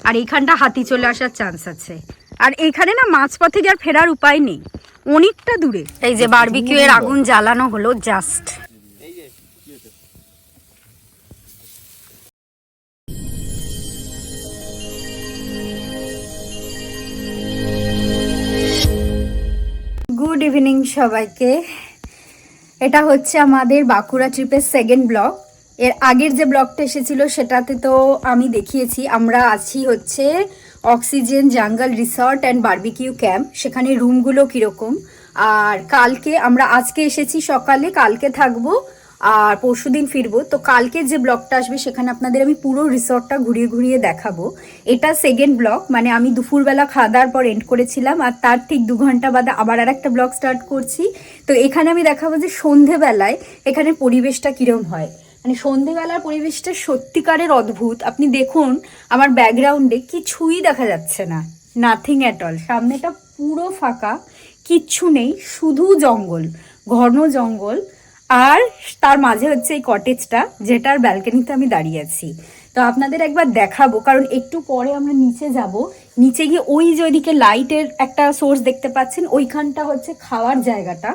আর এইখানটা হাতি চলে আসার চান্স আছে। আর এইখানে না মাঝপথে আর ফেরার উপায় নেই, অনেকটা দূরে। এই যে বারবিকিউ এর আগুন জ্বালানো হলো জাস্ট। গুড ইভিনিং সবাইকে। এটা হচ্ছে আমাদের বাঁকুড়া ট্রিপের সেকেন্ড ব্লগ। এর আগের যে ব্লগটা এসেছিল সেটাতে তো আমি দেখিয়েছি আমরা আছি হচ্ছে অক্সিজেন জঙ্গল রিসর্ট অ্যান্ড বারবিকিউ ক্যাম্প, সেখানে রুমগুলো কীরকম। আর কালকে আমরা আজকে এসেছি সকালে, কালকে থাকবো আর পরশুদিন ফিরবো। তো কালকে যে ব্লগটা আসবে সেখানে আপনাদের আমি পুরো রিসর্টটা ঘুরিয়ে ঘুরিয়ে দেখাবো। এটা সেকেন্ড ব্লগ, মানে আমি দুপুরবেলা খাওয়া দাওয়ার পর এন্ড করেছিলাম আর তার ঠিক 2 ঘন্টা বাদে আবার আর একটা ব্লগ স্টার্ট করছি। তো এখানে আমি দেখাবো যে সন্ধেবেলায় এখানে পরিবেশটা কিরম হয়। মানে সন্ধেবেলার পরিবেশটা সত্যিকারের অদ্ভুত। আপনি দেখুন আমার ব্যাকগ্রাউন্ডে কিছুই দেখা যাচ্ছে না, নাথিং অ্যাট অল। সামনেটা পুরো ফাঁকা, কিচ্ছু নেই, শুধু জঙ্গল, ঘন জঙ্গল। আর তার মাঝে হচ্ছে এই কটেজটা, যেটার ব্যালকনিতে আমি দাঁড়িয়ে আছি। তো আপনাদের একবার দেখাবো, কারণ একটু পরে আমরা নিচে যাব। নিচে গিয়ে ওই যে ওইদিকে লাইটের একটা সোর্স দেখতে পাচ্ছেন, ওইখানটা হচ্ছে খাওয়ার জায়গাটা,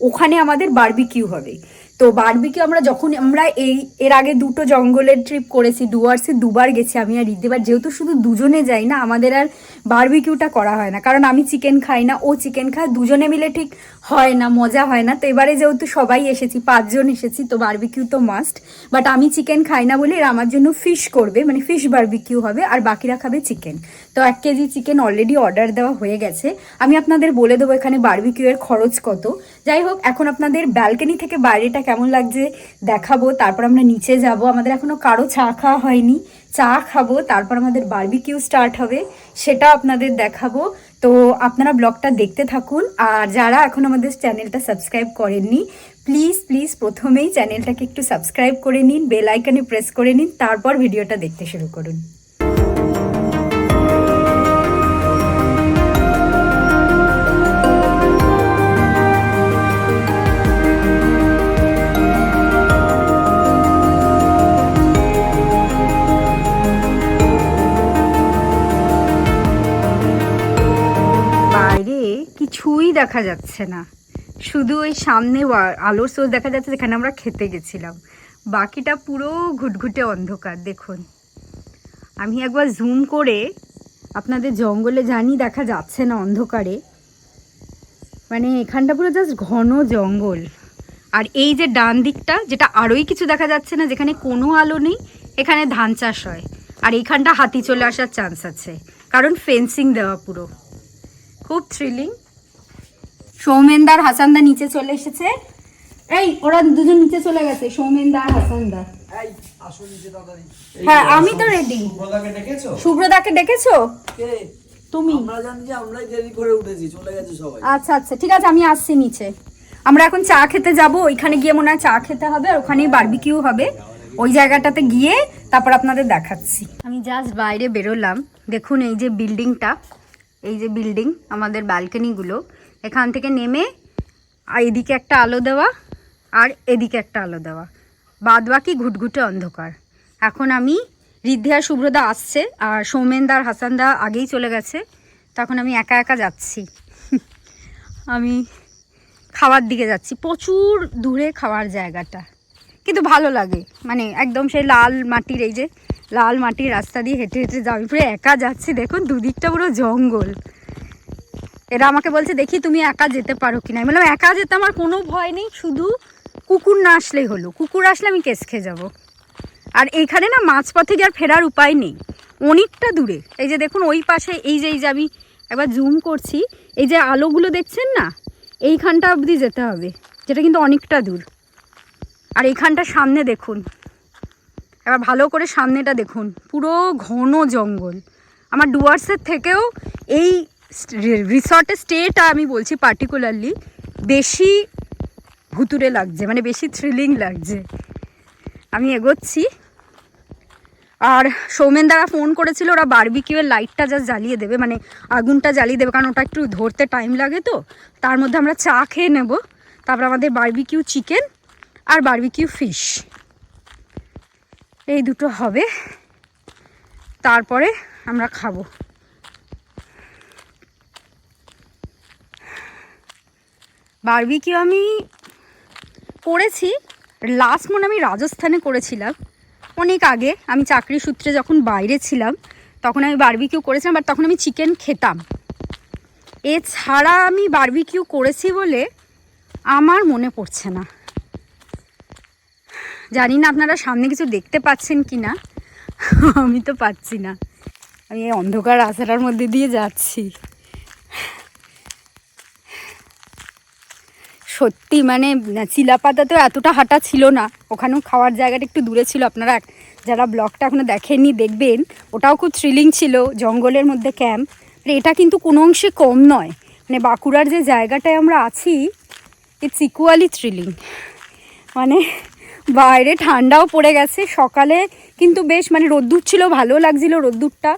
ওখানে আমাদের বারবিকিউ হবে। তো বারবিকিউ আমরা এর আগে 2টো জঙ্গলের ট্রিপ করেছি, ডুয়ার্সে 2বার গেছি আমি আর রিদ্ধিবার। যেহেতু শুধু দুজনে যাই না, আমাদের আর বারবিকিউটা করা হয় না, কারণ আমি চিকেন খাই না, ও চিকেন খায়, দুজনে মিলে ঠিক হয় না, মজা হয় না। তো এবারে যেহেতু সবাই এসেছি, 5 জন এসেছি, তো বারবিকিউ তো মাস্ট। বাট আমি চিকেন খাই না বলে এরা আমার জন্য ফিশ করবে, মানে ফিশ বারবিকিউ হবে, আর বাকিরা খাবে চিকেন। তো 1 কেজি চিকেন অলরেডি অর্ডার দেওয়া হয়ে গেছে। আমি আপনাদের বলে দেবো এখানে বারবিকিউ এর খরচ কত। যাই হোক, এখন আপনাদের ব্যালকনি থেকে বাইরেটা কেমন লাগছে দেখাবো, তারপর আমরা নিচে যাব। আমাদের এখনো কারো চা খাওয়া হয়নি, চা খাবো, তারপর আমাদের বারবিকিউ স্টার্ট হবে, সেটা আপনাদের দেখাবো। তো আপনারা ব্লগটা দেখতে থাকুন। আর যারা এখন আমাদের চ্যানেলটা সাবস্ক্রাইব করেননি, প্লিজ প্লিজ প্রথমেই চ্যানেলটাকে একটু সাবস্ক্রাইব করে নিন, বেল আইকনে প্রেস করে নিন, তারপর ভিডিওটা দেখতে শুরু করুন। কিছুই দেখা যাচ্ছে না, শুধু ওই সামনে আলোর সোর্স দেখা যাচ্ছে যেখানে আমরা খেতে গেছিলাম, বাকিটা পুরো ঘুটঘুটে অন্ধকার। দেখুন আমি একবার জুম করে আপনাদের জঙ্গলে জানি দেখা যাচ্ছে না অন্ধকারে, মানে এখানটা পুরো জাস্ট ঘন জঙ্গল। আর এই যে ডান দিকটা, যেটা আরোই কিছু দেখা যাচ্ছে না, যেখানে কোনো আলো নেই, এখানে ধান চাষ হয়। আর এইখানটা হাতি চলে আসার চান্স আছে, কারণ ফেন্সিং দেওয়া পুরো। খুব থ্রিলিং। সৌমেনদার হাসানদা নিচে চলে এসেছে। এই ওরা দুজন নিচে চলে গেছে, সৌমেনদার হাসানদা। হ্যাঁ আমি তো রেডি। শুভ্রদাকে ডেকেছো? তুমি? আমরা জানি যে আমরাই দেরি করে উঠেছি, চলে গেছে সবাই। আচ্ছা আচ্ছা ঠিক আছে, আমি আসছি নিচে। আমরা এখন চা খেতে যাব, ওইখানে গিয়ে মনে হয় চা খেতে হবে, আর ওখানেই বারবিকিউ হবে। ওই জায়গাটাতে গিয়ে তারপর আপনাদের দেখাচ্ছি। আমি জাস্ট বাইরে বেরোলাম, দেখুন এই যে বিল্ডিংটা, এই যে বিল্ডিং, আমাদের ব্যালকনিগুলো, এখান থেকে নেমে এদিকে একটা আলো দেওয়া আর এদিকে একটা আলো দেওয়া, বাদ বাকি ঘুটঘুটে অন্ধকার। এখন আমি, রিদ্ধি আর শুভ্রদা আসছে, আর সৌমেনদা আর হাসানদা আগেই চলে গেছে। তখন আমি একা একা যাচ্ছি, আমি খাওয়ার দিকে যাচ্ছি। প্রচুর দূরে খাওয়ার জায়গাটা, কিন্তু ভালো লাগে, মানে একদম সেই লাল মাটির, এই যে লাল মাটির রাস্তা দিয়ে হেঁটে হেঁটে যাবি, পুরো একা যাচ্ছি। দেখুন দুদিকটা পুরো জঙ্গল। এরা আমাকে বলছে দেখি তুমি একা যেতে পারো কিনা। আমি বললাম একা যেতে আমার কোনো ভয় নেই, শুধু কুকুর না আসলেই হলো, কুকুর আসলে আমি কেস খেয়ে যাবো। আর এইখানে না মাঝপথে আর ফেরার উপায় নেই, অনেকটা দূরে। এই যে দেখুন ওই পাশে, এই যে আমি একবার জুম করছি, এই যে আলোগুলো দেখছেন না, এইখানটা অবধি যেতে হবে, যেটা কিন্তু অনেকটা দূর। আর এইখানটা সামনে দেখুন, এবার ভালো করে সামনেটা দেখুন, পুরো ঘন জঙ্গল। আমার ডুয়ার্সের থেকেও এই রিসর্টের স্টেটা আমি বলছি পার্টিকুলারলি বেশি ভুতুরে লাগছে, মানে বেশি থ্রিলিং লাগছে। আমি এগোচ্ছি। আর সৌমেন দ্বারা ফোন করেছিল, ওরা বারবিকিউয়ের লাইটটা জাস্ট জ্বালিয়ে দেবে, মানে আগুনটা জ্বালিয়ে দেবে, কারণ ওটা একটু ধরতে টাইম লাগে। তো তার মধ্যে আমরা চা খেয়ে নেব, তারপর আমাদের বারবিকিউ চিকেন আর বারবিকিউ ফিশ এই দুটো হবে। তারপরে আমরা খাবো। বারবিকিউ আমি করেছি লাস্ট মনে আমি রাজস্থানে করেছিলাম অনেক আগে, আমি চাকরি সূত্রে যখন বাইরে ছিলাম তখন আমি বারবিকিউ করেছিলাম, বাট তখন আমি চিকেন খেতাম। এছাড়া আমি বারবিকিউ করেছি বলে আমার মনে পড়ছে না। জানি না আপনারা সামনে কিছু দেখতে পাচ্ছেন কি না, আমি তো পাচ্ছি না। আমি এই অন্ধকার রাস্তাটার মধ্যে দিয়ে যাচ্ছি। সত্যি মানে চিলাপাতাতেও এতটা হাঁটা ছিল না, ওখানেও খাওয়ার জায়গাটা একটু দূরে ছিল। আপনারা যারা ব্লগটা এখনও দেখেননি দেখবেন, ওটাও খুব থ্রিলিং ছিল, জঙ্গলের মধ্যে ক্যাম্প। এটা কিন্তু কোনো অংশে কম নয়, মানে বাঁকুড়ার যে জায়গাটায় আমরা আছি ইটস ইকুয়ালি থ্রিলিং। মানে বাইরে ঠান্ডাও পড়ে গেছে, সকালে কিন্তু বেশ মানে রোদ্দুর ছিল, ভালো লাগছিল রোদ্দুরটা,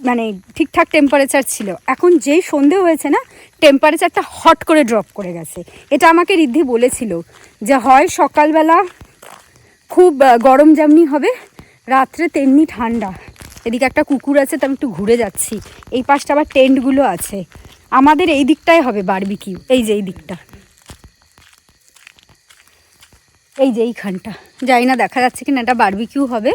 মানে ঠিকঠাক টেম্পারেচার ছিল। এখন যেই সন্ধে হয়েছে না, টেম্পারেচারটা হট করে ড্রপ করে গেছে। এটা আমাকে রিদ্ধি বলেছিল যে হয় সকালবেলা খুব গরম যেমনি হবে, রাত্রে তেমনি ঠান্ডা। এদিকে একটা কুকুর আছে, তো আমি একটু ঘুরে যাচ্ছি। এই পাশটা আবার টেন্টগুলো আছে। আমাদের এই দিকটাই হবে বারবিকিউ, এই যে এই দিকটা, এই যে এইখানটা, জানি না দেখা যাচ্ছে কিনা, এটা বারবিকিউ হবে।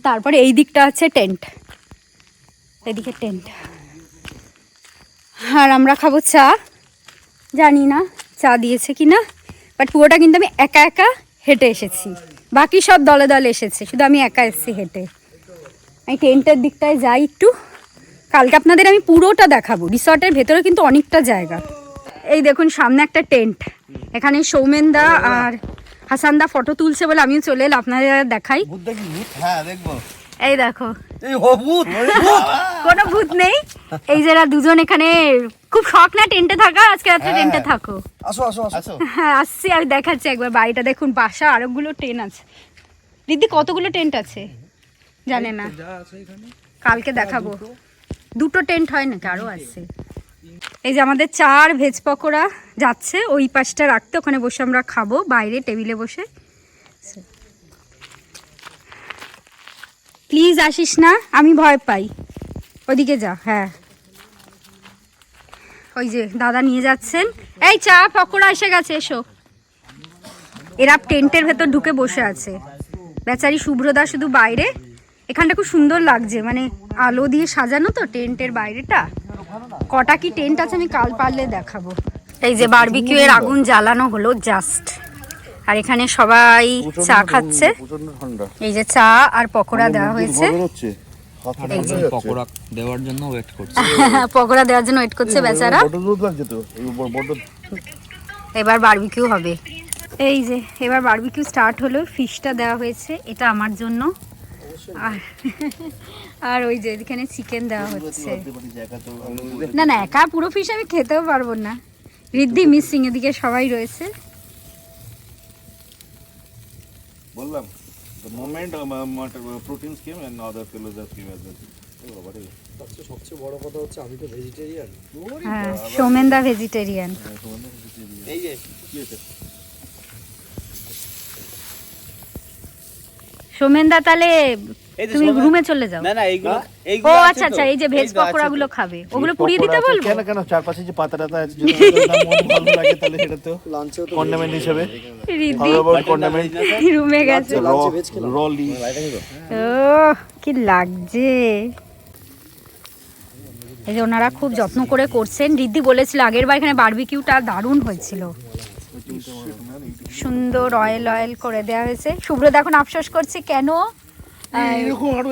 তারপরে এই দিকটা আছে টেন্ট, এদিকে টেন্ট। আর আমরা খাবো চা, জানি না চা দিয়েছে কি না, বাট পুরোটা কিন্তু আমি একা একা হেঁটে এসেছি, বাকি সব দলে দলে এসেছে, শুধু আমি একা এসেছি হেঁটে। আমি টেন্টের দিকটায় যাই একটু, কালকে আপনাদের আমি পুরোটা দেখাবো। রিসর্টের ভেতরে কিন্তু অনেকটা জায়গা। এই দেখুন সামনে একটা টেন্ট, এখানে সৌমেনদা আর হাসানদা ফটো তুলছে বলে আমিও চলে এলাম আপনাদের দেখাই। এই দেখো, কোনো ভূত নেই। এই যারা দুজন এখানে খুব শখ না টেন্টে থাকা, আজকে রাত্রে টেন্টে থাকো। হ্যাঁ আসছি, আমি দেখাচ্ছি একবার বাড়িটা দেখুন। বাসা আরোগুলো টেন্ট আছে। দিদি কতগুলো টেন্ট আছে জানে না, কালকে দেখাবো। দুটো টেন্ট হয় নাকি, আরো আছে। এই যে আমাদের চার ভেজ পকোড়া যাচ্ছে ওই পাশটা রাখতে, ওখানে বসে আমরা খাবো বাইরে টেবিলে বসে। প্লিজ আসিস না, আমি ভয় পাই। ওদিকে যা। হ্যাঁ ওই যে দাদা নিয়ে যাচ্ছেন। এই চা পকোড়া এসে গেছে, এসো। এরা টেন্টের ভেতর ঢুকে বসে আছে, বেচারি শুভ্রদা শুধু বাইরে। এখানটা খুব সুন্দর লাগছে, মানে আলো দিয়ে সাজানো তো টেন্টের বাইরেটা। কটা কি টেন্ট আছে আমি কাল পারলে দেখাবো। এই যে বারবিকিউ এর আগুন জ্বালানো হলো জাস্ট, আর এখানে সবাই চা খাচ্ছে। এই যে চা আর পকোড়া দেওয়া হয়েছে, পকোড়া দেওয়ার জন্য ওয়েট করছে। পকোড়া দেওয়ার জন্য ওয়েট করছে বেচারা। এবার বারবিকিউ হবে। এই যে এবার বারবিকিউ স্টার্ট হলো, ফিশটা দেওয়া হয়েছে, এটা আমার জন্য। আর ওই যে এখানে চিকেন দেওয়া হচ্ছে। না না, একা পুরো ফিশ আমি খেতেও পারবো না, রিদ্ধি মিসিং, এদিকে সবাই রয়েছে। বললাম the moment proteins came and now the fellows have came as well. সবচেয়ে বড় কথা হচ্ছে আমি তো ভেজিটেরিয়ান। হ্যাঁ সৌমেনদা ভেজিটেরিয়ান। এই যে কি হচ্ছে সৌমেনদা, তাহলে তুমি রুমে চলে যাও। না না এইগুলো ও আচ্ছা আচ্ছা, এই যে ভেজ পকোড়া গুলো খাবে, ওগুলো পুড়িয়ে দিতে বলবো। কেন কেন চারপাশে যে পাতাটা আছে, যদি মন ভালো লাগে তাহলে সেটা তো লাঞ্চে তো কন্ডিমেন্ট হিসেবে রিদ্ধি কন্ডিমেন্ট রুমে গেছে। রলি ও কি লাগছে। এই যে ওনারা খুব যত্ন করে করছেন। রিদ্ধি বলেছিল আগের বার এখানে বারবিকিউটা দারুণ হয়েছিল, সুন্দর অয়েল অয়েল করে দেওয়া হয়েছে। শুভ্রদা এখন আফসোস করছে কেন এরকম আরো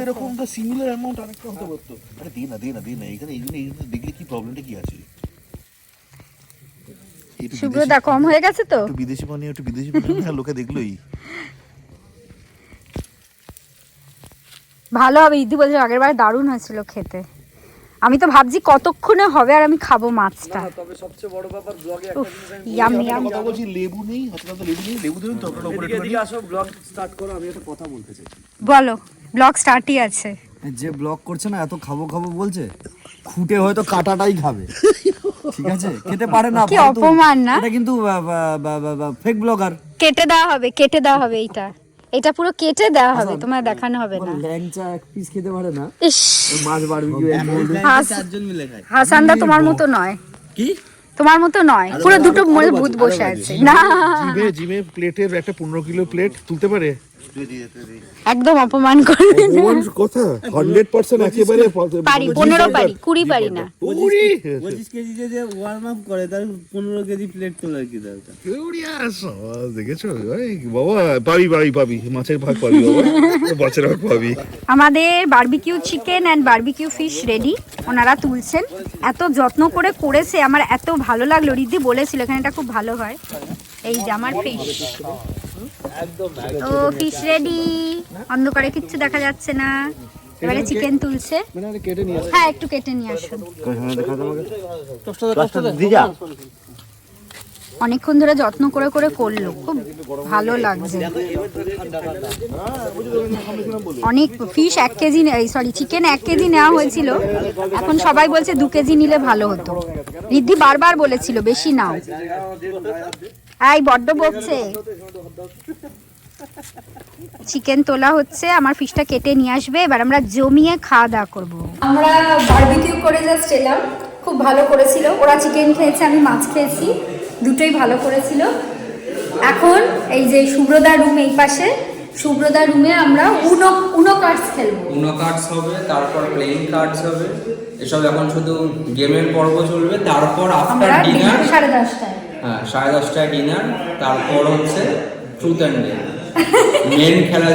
এরকম তো সিমিলার অ্যামাউন্ট আরেকটা হতে পারতো। আরে দে না এখানে এইগুলো দেখলে কি প্রবলেমটা কি আছে? শুভ্রদা কম হয়ে গেছে তো, একটু বিদেশি বানিয়ে লোকে দেখলোই ভালো হবে। রিদ্ধি বলছে আগের বার দারুণ হয়েছিল খেতে। আমি তো ভাবছি কতক্ষণে হবে আর আমি খাবো মাছটা। তবে সবচেয়ে বড় ব্যাপার ব্লগে ইয়াম ইয়াম। কথা বলছি, লেবু নেই, হঠাৎ লেবু নেই, লেবু দেবেন তো আপনারা উপরে এদিকে আসো, ব্লগ স্টার্ট করো। আমি একটা কথা বলতে চাই। বলো, ব্লগ স্টার্টই আছে। যে ব্লগ করছে না, এত খাবো খাবো বলছে, খুঁটে হয়তো কাটাটাই খাবে, ঠিক আছে? খেতে পারে না, কি অপমান না, এটা কিন্তু ফেক ব্লগার। কেটে দেওয়া হবে এইটা। এটা পুরো কেটে দেওয়া হবে, তোমার দেখানো হবে না। ল্যাংচা এক পিস খেতে পারে না, ইস, মাছ বারবিকিউ চারজন মিলে খায়। হাসানদা তোমার মতো নয়, কি তোমার মতো নয়, পুরো দুটো মোড়ে ভূত বসে আছে। না, জিমে প্লেটের একটা 15 কিলো প্লেট তুলতে পারে? একদম অপমান করবে না। কথা 100% একেবারে পারি, 15 পারি, 20 পারি না। 25 কেজি যে ওয়ার্ম আপ করে তার 15 কেজি প্লেট তোলার কি দরকার? দেখেছো বাবা, পাবি মাছের ভাগ পাবি বাবা, মাছের ভাগ পাবি। আমাদের barbecue chicken and barbecue fish ready, ওনারা তুলছেন। এত যত্ন করে করেছে, আমার এত ভালো লাগলো। রিদ্ধি বলেছিল এখানে এটা খুব ভালো হয়। এই যে আমার ফিশ, তো ফিশ রেডি, অন্ধকারে কিচ্ছু দেখা যাচ্ছে না। এবারে চিকেন তুলছে। হ্যাঁ, একটু কেটে নিয়ে আসুন। অনেকক্ষণ ধরে যত্ন করে করে করলো, খুব ভালো লাগছে। অনেক fish 1 KG, sorry chicken 1 KG নেওয়া হয়েছিল, এখন সবাই বলছে 2 কেজি নিলে ভালো হতো। রিদ্ধি বারবার বলেছিল বেশি নাও। এই বড্ড বকছে। চিকেন তোলা হচ্ছে, আমার ফিশটা কেটে নিয়ে আসবে, এবার আমরা জমিয়ে খাওয়া দাওয়া করবো। আমরা বারবিকিউ করে জাস্ট এলাম, খুব ভালো করেছিল। ওরা চিকেন খেয়েছে, আমি মাছ খেয়েছি, দুটোই ভালো করেছিল। এখন এই যে শুভ্রদা রুম এই পাশে, শুভ্রদা রুমে আমরা উনো কার্ডস খেলবো। উনো কার্ডস হবে, তারপর প্লেইং কার্ডস হবে, এসব এখন শুধু গেমের পর্ব চলবে। তারপর আফটার ডিনার 10:30টায়, হ্যাঁ 10:30টায় ডিনার, তারপর হচ্ছে ট্রুথ অ্যান্ড ডেয়ার মেন খেলা।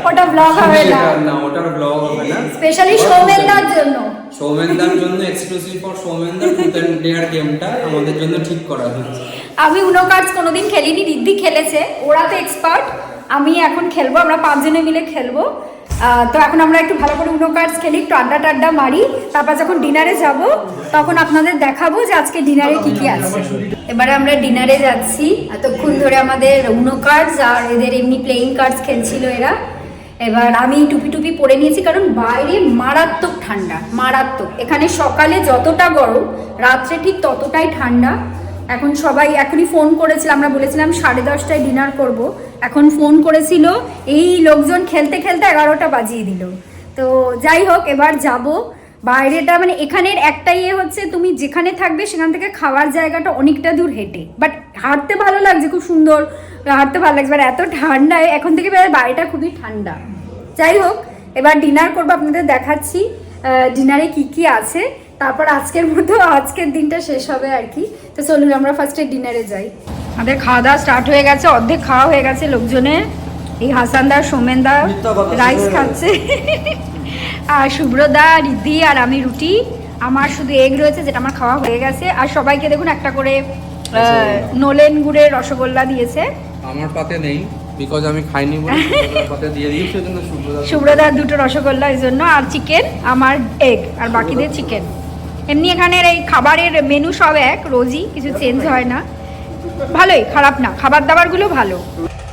ওটা ব্লগ হবে না, না ওটার ব্লগ হবে না, স্পেশালি সৌমেনদার জন্য। সৌমেনদার জন্য এক্সক্লুসিভ ফর সৌমেনদার ট্রুথ অ্যান্ড ডেয়ার গেমটা আমাদের জন্য ঠিক করা হয়েছে। আমি উনো কার্ডস কোনোদিন খেলিনি, রিদ্ধি খেলেছে, ওরা তো এক্সপার্ট। আমি এখন খেলবো, আমরা 5 জনে মিলে খেলবো। তো এখন আমরা একটু ভালো করে উনো কার্ডস খেলি, একটু আড্ডা মারি, তারপর যখন ডিনারে যাব তখন আপনাদের দেখাবো যে আজকে ডিনারে কি কি আছে। এবারে আমরা ডিনারে যাচ্ছি। এতক্ষণ ধরে আমাদের উনো কার্ডস আর এদের এমনি প্লেইং কার্ডস খেলছিল এরা। এবার আমি টুপি পরে নিয়েছি, কারণ বাইরে মারাত্মক ঠান্ডা, মারাত্মক। এখানে সকালে যতটা গরম, রাত্রে ঠিক ততটাই ঠান্ডা। এখন সবাই এখনই ফোন করেছিল, আমরা বলেছিলাম 10:30টায় ডিনার করব, এখন ফোন করেছিল, এই লোকজন খেলতে খেলতে 11টা বাজিয়ে দিল। তো যাই হোক, এবার যাব বাইরেটা, মানে এখানের একটাই হচ্ছে, তুমি যেখানে থাকবে সেখান থেকে খাওয়ার জায়গাটা অনেকটা দূর হেঁটে, বাট হাঁটতে ভালো লাগছে, খুব সুন্দর হাঁটতে ভালো লাগছে। এবার এত ঠান্ডায় এখন থেকে বাইরেটা খুবই ঠান্ডা। যাই হোক, এবার ডিনার করবো, আপনাদের দেখাচ্ছি ডিনারে কি কি আছে, তারপর আজকের মতো আজকের দিনটা শেষ হবে আর কি। তো চলুন আমরা ফার্স্টে ডিনারে যাই। আমাদের খাওয়া দাওয়া স্টার্ট হয়ে গেছে, অর্ধেক খাওয়া হয়ে গেছে লোকজনের। এই হাসানদা, সৌমেনদা রাইস খাচ্ছে, আর শুভ্রদা, রিদ্ধি আর আমি রুটি। আমার শুধু এগ রয়েছে, যেটা আমার খাওয়া হয়ে গেছে। আর সবাইকে দেখুন একটা করে নলেন গুড়ের রসগোল্লা দিয়েছে। আমার পাতে নেই, বিকজ আমি খাইনি বলে পাতে দিয়ে দিই, সেজন্য শুভ্রদার 2টো রসগোল্লা এই জন্য, আর চিকেন, আমার এগ, আর বাকিদের চিকেন। এমনি এখানের এই খাবারের মেনু সব এক, রোজই কিছু চেঞ্জ হয় না। ভালোই, খারাপ না, খাবার দাবারগুলো ভালো।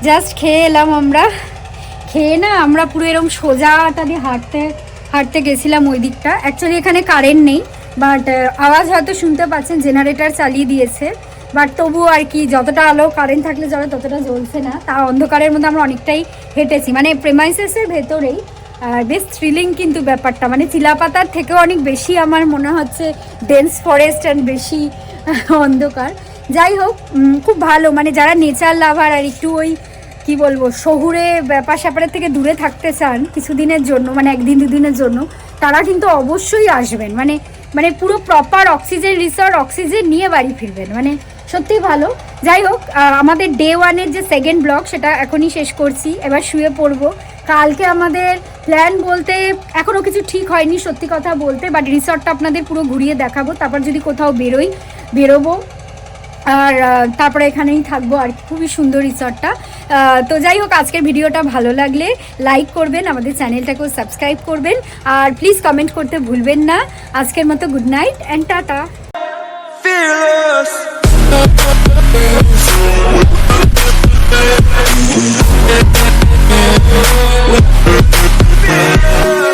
জাস্ট খেয়ে এলাম আমরা, খেয়ে না আমরা পুরো এরকম সোজাটা দিয়ে হাঁটতে গেছিলাম ওই দিকটা। অ্যাকচুয়ালি এখানে কারেন্ট নেই, বাট আওয়াজ হয়তো শুনতে পাচ্ছেন, জেনারেটর চালিয়ে দিয়েছে, বাট তবুও আর কি, যতটা আলো কারেন্ট থাকলে জ্বলে ততটা জ্বলছে না। তা অন্ধকারের মধ্যে আমরা অনেকটাই হেঁটেছি, মানে প্রেমাইসেসের ভেতরেই। বেশ থ্রিলিং কিন্তু ব্যাপারটা, মানে চিলাপাতার থেকেও অনেক বেশি আমার মনে হচ্ছে ডেন্স ফরেস্ট অ্যান্ড বেশি অন্ধকার। যাই হোক, খুব ভালো, মানে যারা নেচার লাভার আর একটু ওই কি বলবো শহুরে ব্যাপার স্যাপারের থেকে দূরে থাকতে চান কিছুদিনের জন্য, মানে 1-2 দিনের জন্য, তারা কিন্তু অবশ্যই আসবেন। মানে পুরো প্রপার অক্সিজেন রিসর্ট, অক্সিজেন নিয়ে বাড়ি ফিরবেন, মানে সত্যি ভালো। যাই হোক, আমাদের ডে 1-এর যে সেকেন্ড ব্লগ সেটা এখনই শেষ করছি, এবার শুয়ে পড়বো। কালকে আমাদের প্ল্যান বলতে এখনও কিছু ঠিক হয়নি সত্যি কথা বলতে, বাট রিসর্টটা আপনাদের পুরো ঘুরিয়ে দেখাবো, তারপর যদি কোথাও বেরোবো, আর তারপরে এখানেই থাকবো আর খুবই সুন্দর রিসর্টটা। তো যাই হোক, আজকের ভিডিওটা ভালো লাগলে লাইক করবেন, আমাদের চ্যানেলটাকেও সাবস্ক্রাইব করবেন, আর প্লিজ কমেন্ট করতে ভুলবেন না। আজকের মতো good night and tata. Fearless.